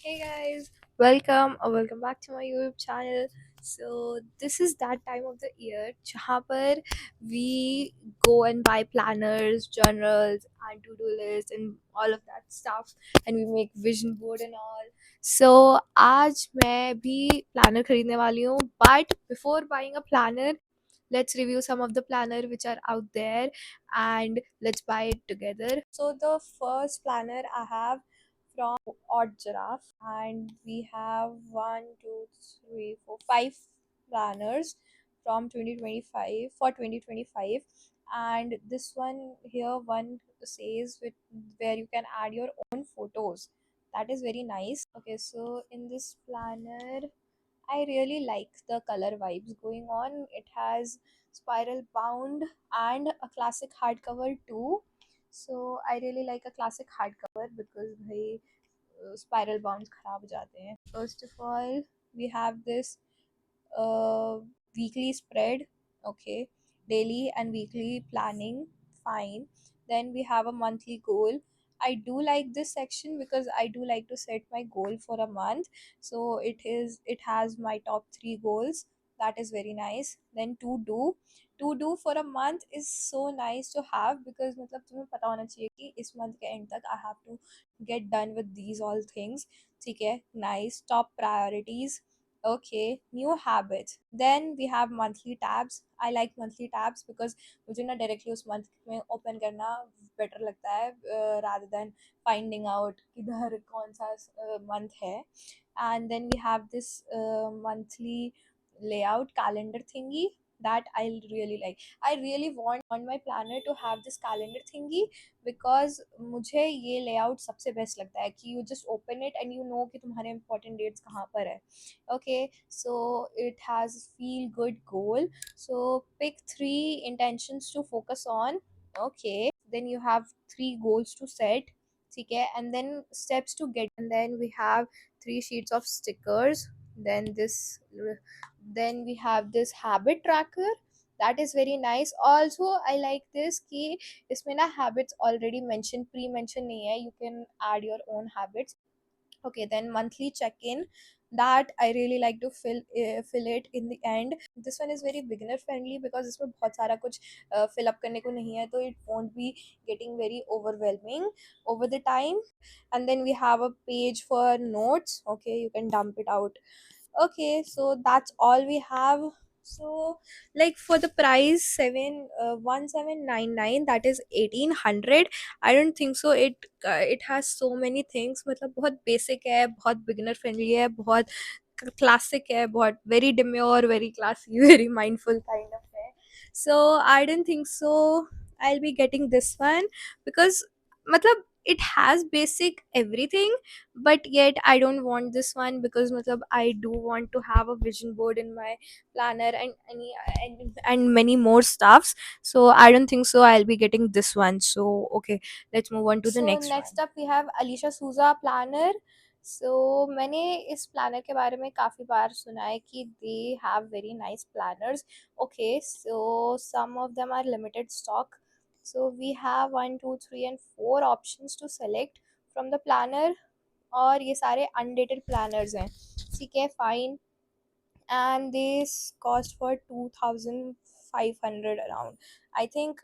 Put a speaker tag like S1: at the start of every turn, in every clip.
S1: Hey guys, welcome or welcome back to my YouTube channel. So this is that time of the year जहाँ पर we go and buy planners, journals and to-do lists and all of that stuff and we make vision board and all. So आज मैं भी planner खरीदने वाली हूँ, but before buying a planner, let's review some of the planner which are out there and let's buy it together. So the first planner I have from Odd Giraffe, and we have one, two, three, four, five planners from 2025 for 2025. And this one here, one says with where you can add your own photos. That is very nice. Okay, so in this planner, I really like the color vibes going on. It has spiral bound and a classic hardcover too. So I really like a classic hardcover because भाई spiral bounds खराब हो जाते हैं. First of all, we have this uh, weekly spread. Okay, daily and weekly planning, fine. Then we have a monthly goal. I do like this section because I do like to set my goal for a month. So it has my top 3 goals. That is very nice. Then to do for a month is so nice to have because मतलब तुम्हें पता होना चाहिए कि इस month के end तक I have to get done with these all things. ठीक है, nice. Top priorities. Okay, new habits. Then we have monthly tabs. I like monthly tabs because मुझे ना directly उस month में open करना better लगता है rather than finding out किधर कौन सा month है. And then we have this monthly layout calendar thingy that I really like. I really want my planner to have this calendar thingy because मुझे ये layout सबसे best लगता है कि you just open it and you know कि तुम्हारे important dates कहाँ पर है. Okay, so it has feel good goal. So pick 3 intentions to focus on. Okay, then you have 3 goals to set. Okay, and then steps to get. And then we have 3 sheets of stickers. Then we have this habit tracker. That is very nice. Also, I like this कि इसमें ना habits already mentioned, pre-mentioned नहीं है. You can add your own habits. Okay, then monthly check-in, that I really like to fill it in the end. This one is very beginner friendly because इसमें बहुत सारा कुछ fill up करने को नहीं है, तो it won't be getting very overwhelming over the time. And then we have a page for notes. Okay, you can dump it out. Okay, so that's all we have. So like for the price 1799, that is 1800. I don't think so it has so many things. मतलब बहुत basic है, बहुत beginner friendly है, बहुत classic है, बहुत very demure, very classy, very mindful kind of है. So I don't think so I'll be getting this one because मतलब it has basic everything, but yet I don't want this one because matlab I do want to have a vision board in my planner and many more stuffs. So I don't think so I'll be getting this one. So okay, let's move on to the next next one. Up we have Alicia Souza planner. So मैंने इस planner के बारे में काफ़ी बार सुना है कि they have very nice planners. Okay, so some of them are limited stock. So we have 1, 2, 3 and 4 options to select from the planner. और ये सारे अनडेटेड प्लानर्स हैं. ठीक है, fine. And this cost for 2500 around. I think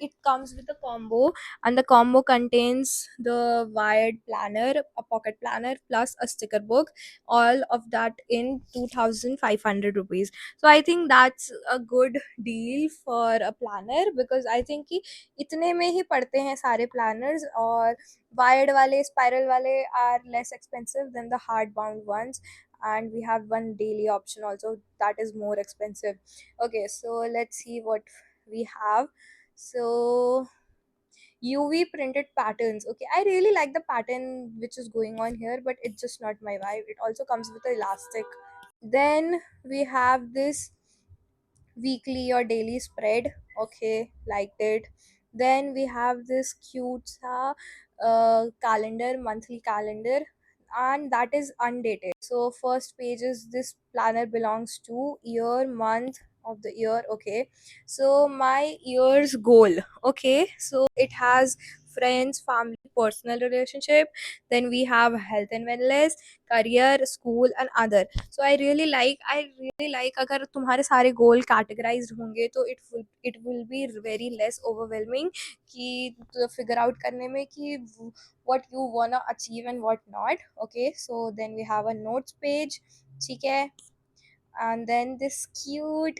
S1: it comes with a combo, and the combo contains the wired planner, a pocket planner plus a sticker book, all of that in 2500 rupees. So I think that's a good deal for a planner because I think कि इतने में ही पड़ते हैं सारे planners. और wired वाले spiral वाले are less expensive than the hard bound ones, and we have one daily option also that is more expensive. Okay, so let's see what we have. So UV printed patterns. Okay, I really like the pattern which is going on here, but it's just not my vibe. It also comes with elastic. Then we have this weekly or daily spread. Okay, liked it. Then we have this cute calendar, monthly calendar, and that is undated. So first page is this planner belongs to year, month of the year. Okay, so my year's goal. Okay, so it has friends, family, personal relationship. Then we have health and wellness, career, school and other. So I really like अगर तुम्हारे सारे गोल categorized होंगे तो it will be very less overwhelming कि figure out करने में कि what you wanna achieve and what not. Okay, so then we have a notes page. ठीक है, and then this cute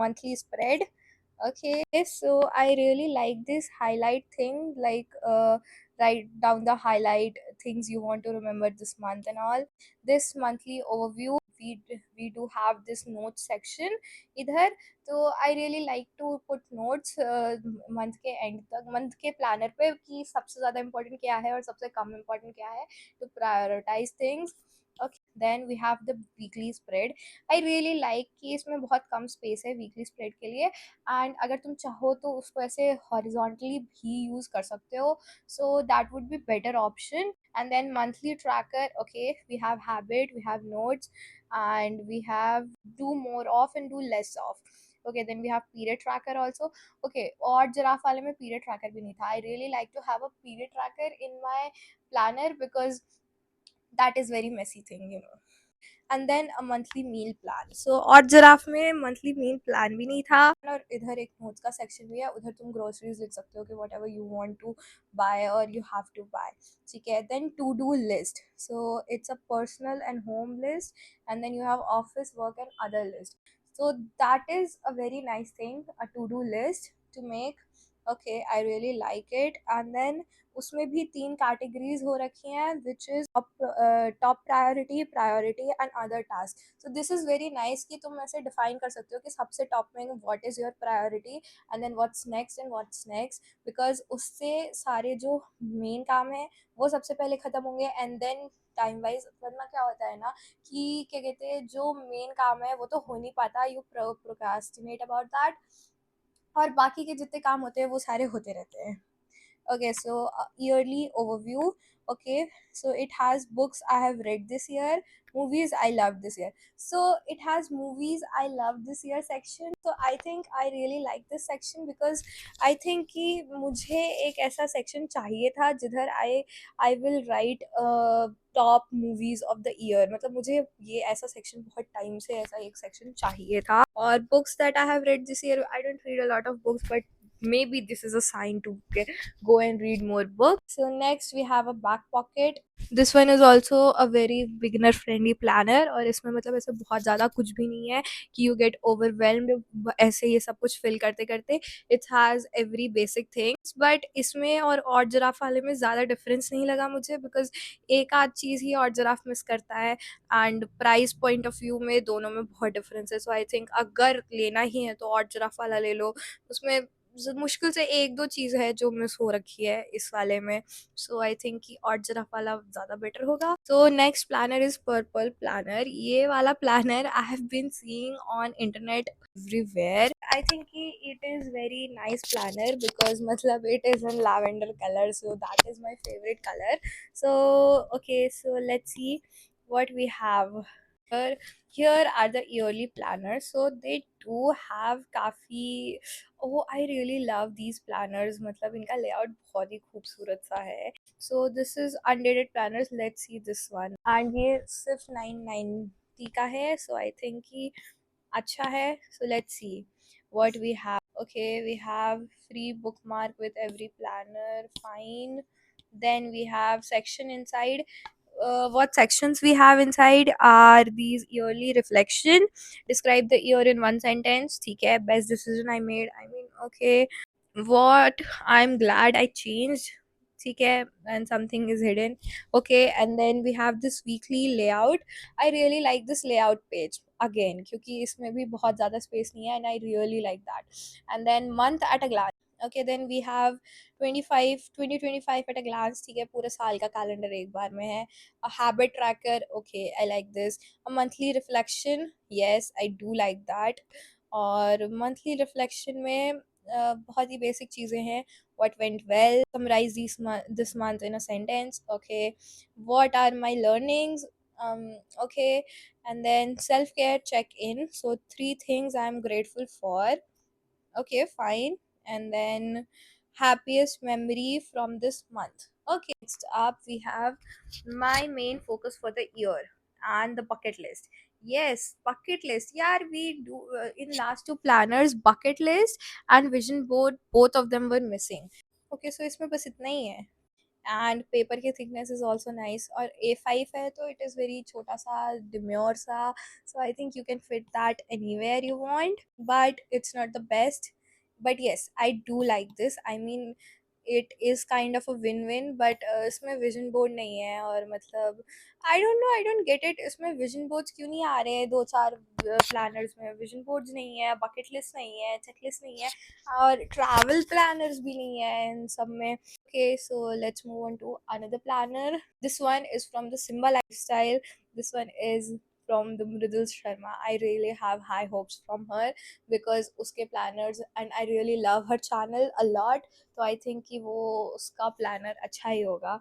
S1: monthly spread. Okay, so I really like this highlight thing, like write down the highlight things you want to remember this month and all. This monthly overview, we do have this notes section इधर. तो I really like to put notes month के and तक, month के planner पे कि सबसे ज़्यादा important क्या है और सबसे कम इम्पोर्टेंट क्या है, to prioritize things. Okay, then we have the weekly spread. I really like कि इसमें बहुत कम स्पेस है वीकली स्प्रेड के लिए, एंड अगर तुम चाहो तो उसको ऐसे हॉरिजॉन्टली भी यूज़ कर सकते हो, so that would be better option. And then monthly tracker. Okay, we have habit, we have notes, and we have do more of and do less of. Okay, then we have period tracker also. Okay, और जराफ वाले में period tracker भी नहीं था. I really like to have a period tracker in my planner because that is very messy thing, and then a monthly meal plan. सो और giraffe में monthly meal plan भी नहीं था, और इधर एक नोट्स का सेक्शन भी है, उधर तुम ग्रोसरीज लिख सकते हो कि whatever you want to buy और यू हैव टू बाय. ठीक है, then to do list. So it's a personal and home list, and then you have office work and other list. So that is a very nice thing, a to do list to make. Okay, I really like it. And then उसमें भी 3 categories हो रखी हैं, which is top priority, priority and other task. So this is very nice कि तुम ऐसे define कर सकते हो कि सबसे टॉप में what is your priority, and then what's next and what's next, because उससे सारे जो मेन काम है वो सबसे पहले ख़त्म होंगे. एंड देन टाइम वाइज, वरना क्या होता है ना कि क्या कहते हैं, जो मेन काम है वो तो हो नहीं पाता, यू प्रोक्रास्टिनेट अबाउट दैट, और बाकी के जितने काम होते हैं वो सारे होते रहते हैं. Okay, so yearly overview. Okay, so it has books I have read this year, movies I loved this year. So it has movies I loved this year section. So I think I really like this section because I think कि मुझे एक ऐसा section चाहिए था जिधर I will write top movies of the year. मतलब मुझे ये ऐसा सेक्शन बहुत टाइम से ऐसा एक सेक्शन चाहिए था. और books that I have read this year, I don't read a lot of books, but maybe this is a sign to go and read more books. So next we have a back pocket. This one is also a very beginner friendly planner, और इसमें मतलब ऐसे बहुत ज़्यादा कुछ भी नहीं है कि you get overwhelmed ऐसे ये सब कुछ fill करते करते. It has every basic things, but इसमें और जिराफ वाले में ज़्यादा difference नहीं लगा मुझे, because एक आध चीज़ ही और जिराफ मिस करता है, and price point of view में दोनों में बहुत डिफरेंस है. सो आई थिंक अगर लेना ही है तो और जिराफ वाला ले लो. उसमें मुश्किल से एक दो चीज़ है जो मिस हो रखी है इस वाले में. सो आई थिंक कि और जिराफ वाला ज़्यादा बेटर होगा. So next planner is purple planner. ये वाला planner I have been seeing on internet everywhere. I think कि it is very nice planner because मतलब it is in lavender colour, so that is my favourite colour. So okay, so let's see what we have here. Here are the yearly planners. So they do have काफ़ी, oh I really love these planners. मतलब इनका layout बहुत ही खूबसूरत सा है. So this is undated planners. Let's see this one. And ये सिर्फ 990 का है. So I think कि अच्छा है. So let's see what we have. Okay, we have free bookmark with every planner. Fine. Then we have section inside. What sections we have inside are these yearly reflection. Describe the year in one sentence. ठीक है. Best decision I made. I mean, okay. What I'm glad I changed. ठीक है. And something is hidden. Okay. And then we have this weekly layout. I really like this layout page again क्योंकि इसमें भी बहुत ज़्यादा space नहीं है, and I really like that. And then month at a glance. Okay, then we have 2025 at a glance. ठीक है, पूरे साल का कैलेंडर एक बार में है. A habit tracker. Okay, I like this. A monthly reflection. Yes, I do like that. और monthly reflection में बहुत ही बेसिक चीज़ें हैं. What went well, summarize this month in a sentence. Okay, what are my learnings? Okay, and then self care check in. So 3 things I'm grateful for. Okay, fine. And then happiest memory from this month. Okay, next up we have my main focus for the year and the bucket list. Yes, bucket list. Yeah, we do in last two planners bucket list and vision board, both of them were missing. Okay, so इसमें बस इतना ही है. And paper की thickness is also nice और A5 है तो it is very छोटा सा डिम्योर सा so I think you can fit that anywhere you want but it's not the best but yes I do like this I mean it is kind of a win win but इसमें vision board नहीं है और मतलब I don't know I don't get it इसमें vision boards क्यों नहीं आ रहे हैं दो चार प्लानर्स में विजन बोर्ड्स नहीं है बकेट लिस्ट नहीं है चेक लिस्ट नहीं है और ट्रैवल प्लानर्स भी नहीं है इन सब में. Okay, so let's move on to another planner. This one is from the Simba Lifestyle. This one is from the Mridul Sharma. I really have high hopes from her because uske planners and I really love her channel a lot. So I think कि वो उसका planner अच्छा ही होगा.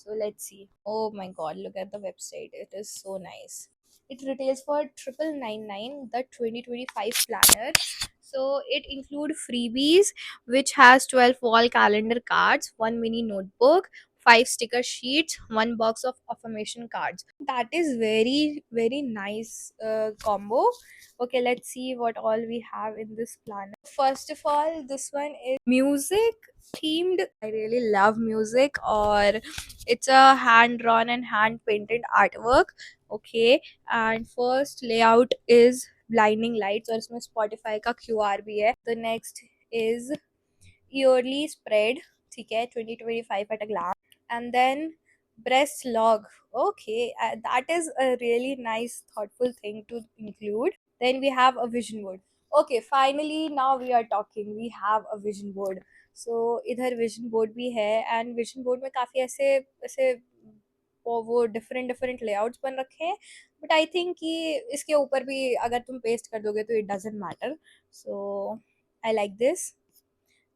S1: So let's see. Oh my god, look at the website. It is so nice. It retails for 999 the 2025 planner. So it include freebies which has 12 wall calendar cards, one mini notebook, five sticker sheets, one box of affirmation cards. That is very, very nice combo. Okay, let's see what all we have in this planner. First of all, this one is music themed. I really love music, or it's a hand drawn and hand painted artwork. Okay, and first layout is blinding lights और इसमें Spotify का QR भी है. The next is yearly spread, ठीक है, 2025 at a glance, and then breast log. Okay, that is a really nice thoughtful thing to include. Then we have a vision board. Okay, finally now we are talking. We have a vision board. So इधर vision board भी है and vision board में काफ़ी ऐसे ऐसे वो different different layouts बन रखे हैं बट आई थिंक कि इसके ऊपर भी अगर तुम पेस्ट कर दोगे तो it doesn't matter so I like this.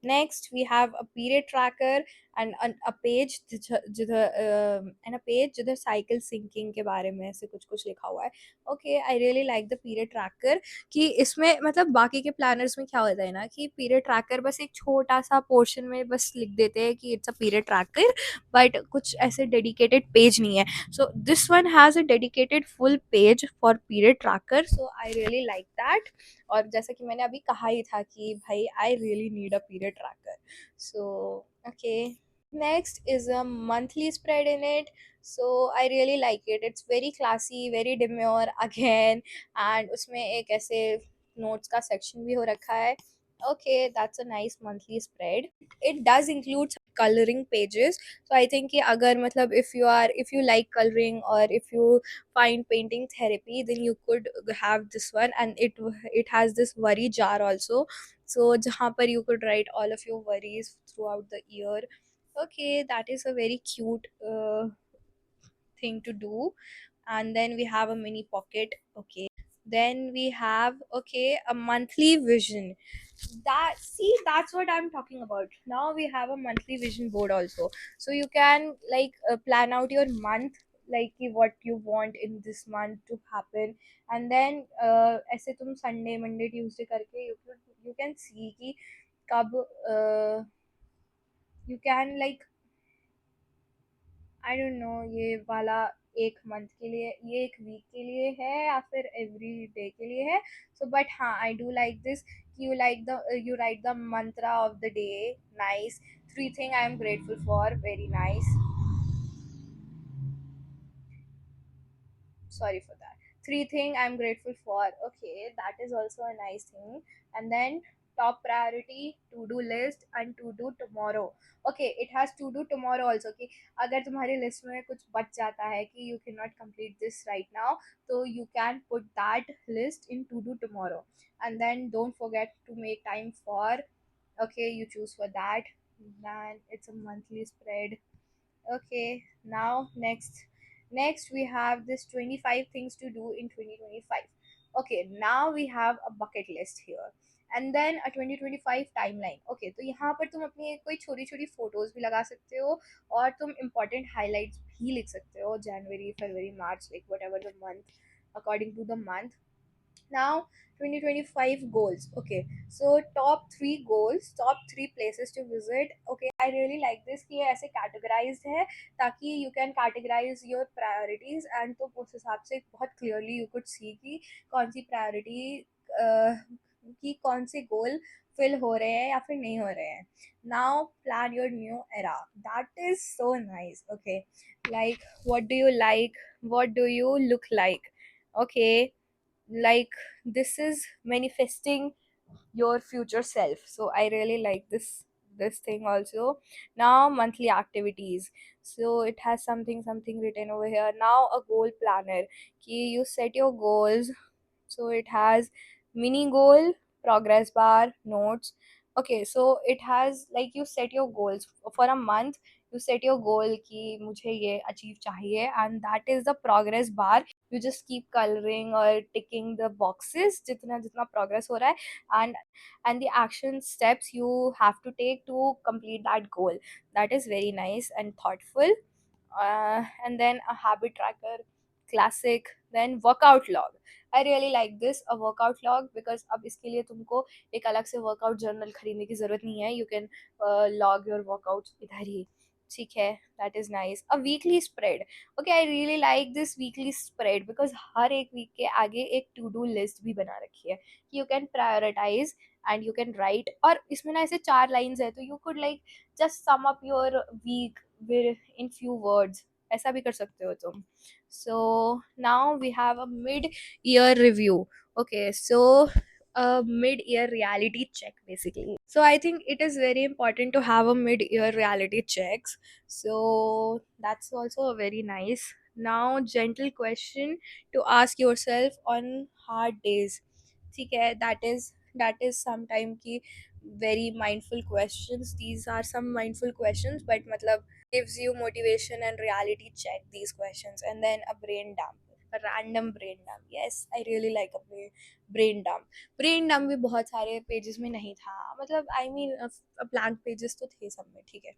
S1: Next, we have a period tracker and a page जिधर and a page जिधर cycle syncing के बारे में ऐसे कुछ कुछ लिखा हुआ है. Okay, I really like the period tracker कि इसमें मतलब बाकी के planners में क्या होता है ना कि period tracker बस एक छोटा सा portion में बस लिख देते हैं कि it's a period tracker but कुछ ऐसे dedicated page नहीं है. So this one has a dedicated full page for period tracker. So I really like that. और जैसा कि मैंने अभी कहा ही था कि भाई I really need a period tracker so okay. Next is a monthly spread in it so I really like it it's very classy very demure again and उसमें एक ऐसे नोट्स का सेक्शन भी हो रखा है. Okay, that's a nice monthly spread. It does include some coloring pages. So I think कि अगर मतलब if you like coloring or if you find painting therapy then you could have this one and it has this worry jar also. So जहाँ पर you could write all of your worries throughout the year. Okay, that is a very cute thing to do. And then we have a mini pocket. Okay, then we have okay a monthly vision. That see that's what I'm talking about. Now we have a monthly vision board also, so you can like plan out your month like कि what you want in this month to happen and then ऐसे तुम Sunday Monday Tuesday करके you can see कि कब you can like I don't no ये वाला एक month के लिए ये एक वीक के लिए है या फिर एवरी डे के लिए है सो बट हाँ आई do like this you right the Mantra of the day nice three thing I am grateful for very nice sorry for that three thing I'm grateful for okay that is also a nice thing and then top priority to do list and to do tomorrow okay it has to do tomorrow also कि अगर तुम्हारी list में कुछ बच जाता है कि you cannot complete this right now so you can put that list in to do tomorrow and then don't forget to make time for okay you choose for that then it's a monthly spread. Okay, now next we have this 25 things to do in 2025. Okay, now we have a bucket list here and then a 2025 timeline. Okay, तो यहाँ पर तुम अपनी कोई छोटी छोटी photos भी लगा सकते हो और तुम important highlights भी लिख सकते हो जनवरी फरवरी मार्च like whatever the month according to the month. Now 2025 goals. Okay, so top 3 goals, top 3 places to visit. Okay, I really like this कि ये ऐसे categorized है ताकि you can categorize your priorities and तो उस हिसाब से बहुत clearly you could see कि कौन सी priority कि कौन से goal fill हो रहे हैं या फिर नहीं हो रहे हैं. Now plan your new era. That is so nice. Okay, like what do you like, what do you look like? Okay, like this is manifesting your future self, so I really like this thing also. Now monthly activities, so it has something written over here. Now a goal planner, ki you set your goals, so it has mini goal, progress bar, notes. Okay, so it has like you set your goals for a month. You set your goal कि मुझे ये achieve चाहिए, and that is the progress bar. You just keep coloring or ticking the boxes जितना जितना progress हो रहा है, and the action steps you have to take to complete that goal. That is very nice and thoughtful. And then a habit tracker, classic. Then workout log. I really like this, a workout log, because अब इसके लिए तुमको एक अलग से workout journal खरीदने की जरूरत नहीं है. You can log your workout इधर ही. ठीक है, that is nice. A weekly spread. Okay, I really like this weekly spread because हर एक वीक के आगे एक टू डू लिस्ट भी बना रखी है कि you can prioritize and you can write. और इसमें ना ऐसे 4 लाइन्स है, तो you could like just sum up your week in few words. ऐसा भी कर सकते हो तुम. So now we have a mid year review. Okay, so a mid year reality check basically. So I think it is very important to have a mid year reality checks. So that's also a very nice. Now gentle question to ask yourself on hard days. ठीक है, that is sometime की very mindful questions. These are some mindful questions, but मतलब gives you motivation and reality check these questions. And then a brain dump, a random brain dump. Yes, I really like a brain dump. Brain dump भी बहुत सारे pages में नहीं था, मतलब I mean blank pages तो थे सब में. ठीक है.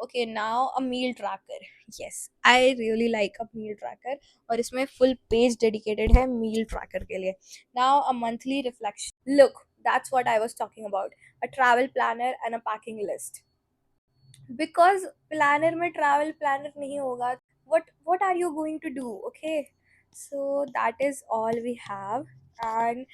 S1: Okay, now a meal tracker. Yes, I really like a meal tracker, और इसमें full page dedicated है meal tracker के लिए. Now a monthly reflection. Look, that's what I was talking about. A travel planner and a packing list. Because planner में travel planner नहीं होगा, what are you going to do? Okay, so that is all we have. And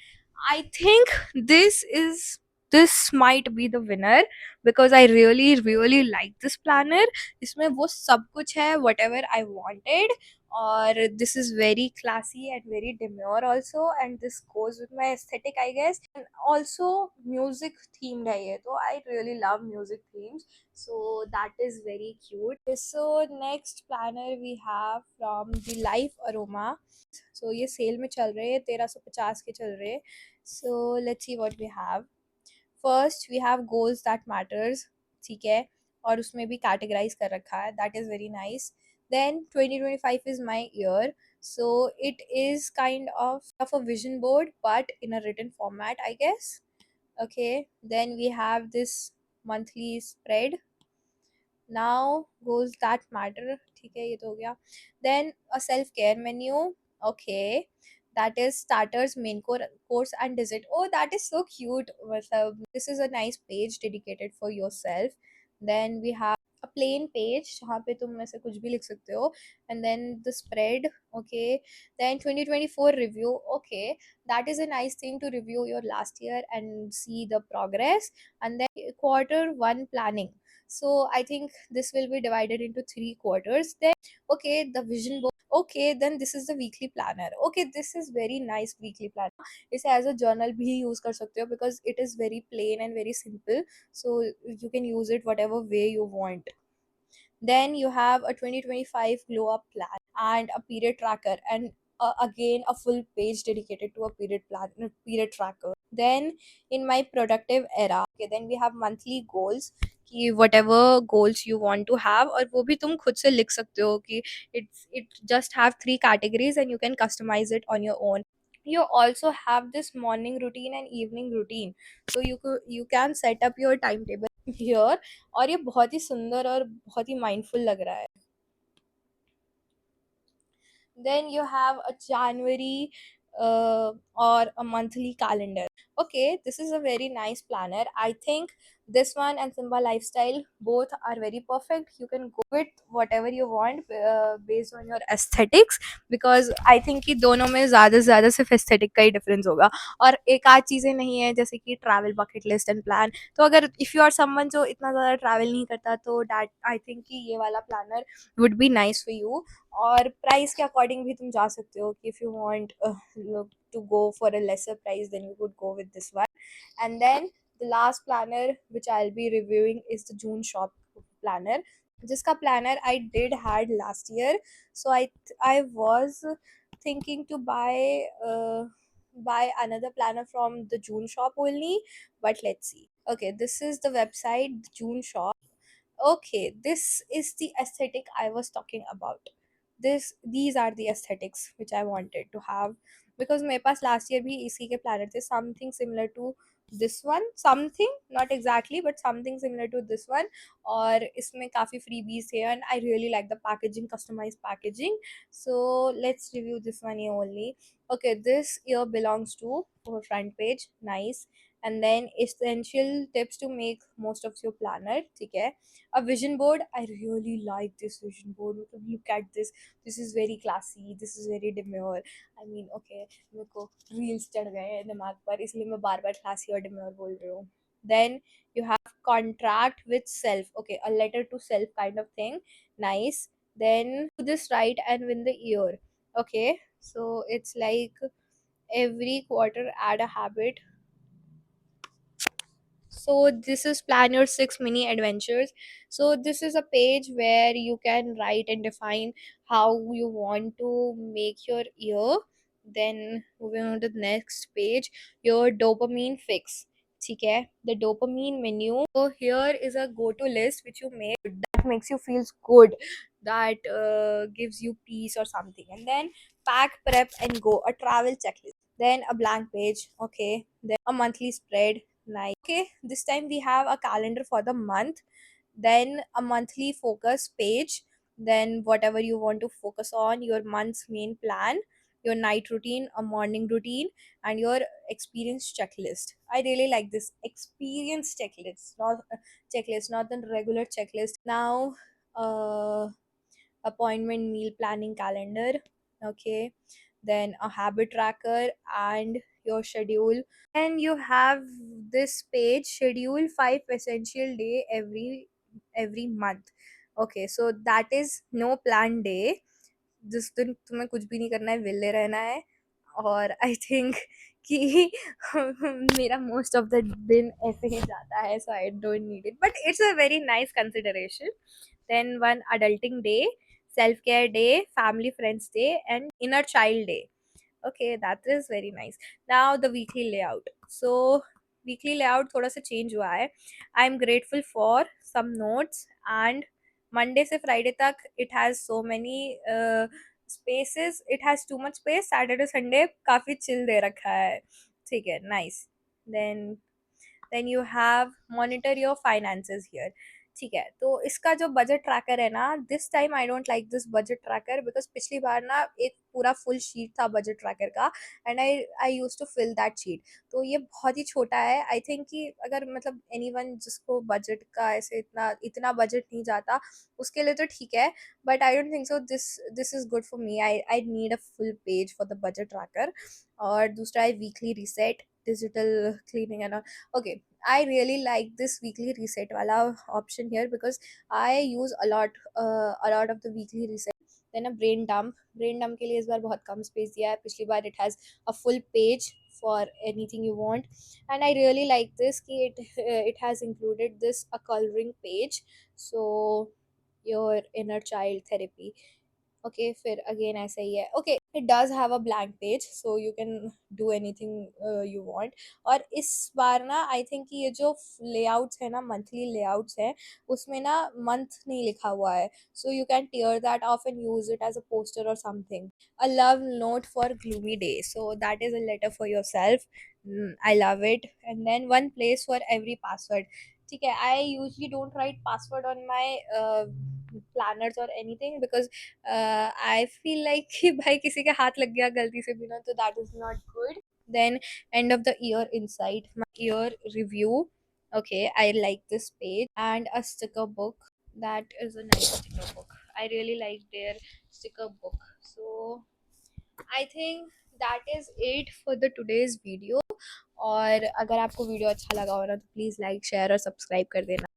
S1: I think this might be the winner because I really like this planner. इसमें वो सब कुछ है whatever I wanted, और this is very classy and very demure also, and this goes with my aesthetic I guess. And also music themed है ये, तो I really love music themes, so that is very cute. So next planner we have from the Life Aroma. So ये cell में चल रहे हैं, 1350 के चल रहे हैं. So let's see what we have. First we have goals that matters. ठीक है, और उसमें भी categorize कर रखा है. That is very nice. Then 2025 is my year, so it is kind of a vision board but in a written format I guess. Okay, then we have this monthly spread. Now goals that matter. ठीक है, ये तो हो गया. Then a self care menu. Okay, that is starters, main course and dessert. Oh, that is so cute. मतलब this is a nice page dedicated for yourself. Then we have a plain page जहाँ पे तुम ऐसे कुछ भी लिख सकते हो. And then the spread. Okay, then 2024 review. Okay, that is a nice thing to review your last year and see the progress. And then quarter 1 planning. So I think this will be divided into 3 quarters. Then okay, the vision board. Okay, then this is the weekly planner. Okay, this is very nice weekly planner. इसे as a journal भी use कर सकते हो because it is very plain and very simple, so you can use it whatever way you want. Then you have a 2025 glow up plan and a period tracker, and again a full page dedicated to a period plan, period tracker. Then in my productive era, okay, then we have monthly goals कि whatever goals you want to have, और वो भी तुम खुद से लिख सकते हो कि it just have 3 categories and you can customize it on your own. You also have this morning routine and evening routine, so you can set up your timetable here. और ये बहुत ही सुंदर और बहुत ही माइंडफुल लग रहा है. Then you have a January or a monthly calendar. Okay, this is a very nice planner. I think this one and Simba Lifestyle both are very perfect. You can go with whatever you want based on your aesthetics, because I think कि दोनों में ज़्यादा से ज़्यादा सिर्फ aesthetic का ही difference होगा, और एक आध चीज़ें नहीं है जैसे कि travel bucket list and plan. तो अगर if you are someone जो इतना ज़्यादा travel नहीं करता, तो that I think कि ये वाला planner would be nice for you. और प्राइस के अकॉर्डिंग भी तुम जा सकते हो कि if you want to go for a lesser price, then you could go with this one. And then the last planner which I'll be reviewing is the June shop planner, जिसका planner I did had last year. So I was thinking to buy another planner from the June shop only, but let's see. Okay, this is the website, the June shop. Okay, this is the aesthetic I was talking about. These are the aesthetics which I wanted to have, because मेरे पास last year भी इसी के planner थे, something similar to this one, something not exactly but something similar to this one. और इसमें काफ़ी freebies थे and I really like the packaging, customized packaging. So let's review this one here only. Okay, this here belongs to our front page, nice. And then essential tips to make most of your planner, ठीक है. A vision board, I really like this vision board. मतलब look at this is very classy, this is very demure. I mean, okay, मेरे को reels चढ़ गए हैं दिमाग पर, इसलिए मैं बार बार classy और demure बोल रही हूँ. Then you have contract with self. Okay, a letter to self kind of thing, nice. Then do this right and win the year. Okay, so it's like every quarter add a habit. So this is plan your 6 mini adventures. So this is a page where you can write and define how you want to make your year. Then moving on to the next page, your dopamine fix. ठीक है, the dopamine menu. So here is a go-to list which you make that makes you feel good, that gives you peace or something. And then pack, prep, and go. A travel checklist. Then a blank page. Okay. Then a monthly spread. Nice. Okay, this time we have a calendar for the month, then a monthly focus page, then whatever you want to focus on, your month's main plan, your night routine, a morning routine, and your experience checklist. I really like this experience checklist, not the regular checklist. Now, appointment meal planning calendar. Okay, then a habit tracker and your schedule. And you have this page, schedule 5 essential day every month. Okay, so that is no plan day, जिस दिन तुम्हें कुछ भी नहीं करना है, विले रहना है. और आई थिंक कि मेरा मोस्ट ऑफ द दिन ऐसे ही जाता है, so I don't need it, but it's a very nice consideration. Then one adulting day, self care day, family friends day, and inner child day. Okay, that is very nice. Now the weekly layout. So weekly layout थोड़ा सा change हुआ है. I am grateful for some notes, and Monday से Friday तक it has so many spaces, it has too much space. Saturday Sunday काफी chill दे रखा है, ठीक है, nice. Then you have monitor your finances here. ठीक है, तो इसका जो बजट ट्रैकर है ना, this time I don't like this budget tracker, because पिछली बार ना एक पूरा फुल शीट था बजट ट्रैकर का, and I use to fill that sheet. तो ये बहुत ही छोटा है. आई थिंक कि अगर मतलब एनीवन जिसको बजट का ऐसे इतना इतना बजट नहीं जाता, उसके लिए तो ठीक है, but I don't think so this is good for me. I need a full page for the budget tracker. और दूसरा है weekly reset, digital cleaning and. Okay, I really like this weekly reset wala option here, because I use a lot of the weekly reset. Then a brain dump के लिए इस बार बहुत कम space दिया है, पिछली बार it has a full page for anything you want. And I really like this कि it has included this a coloring page. So your inner child therapy. Okay, फिर again ऐसा ही है. Okay, it does have a blank page, so you can do anything you want. और इस बार ना आई think कि ये जो लेआउट्स है ना, मंथली लेआउट्स है, उसमें ना मंथ नहीं लिखा हुआ है, so you can tear that off and use it as a poster or something. A love note for gloomy day, so that is a letter for yourself. I love it. And then one place for every password. ठीक है, I usually don't write password on my planners or anything, because I feel like कि भाई किसी के हाथ लग गया गलती से भी ना, तो that is not good. Then end of the year insight, my year review. Okay, I like this page, and a sticker book. That is a nice sticker book. I really like their sticker book. So I think that is it for the today's video. और अगर आपको video अच्छा लगा हो ना, तो please like share और subscribe कर देना.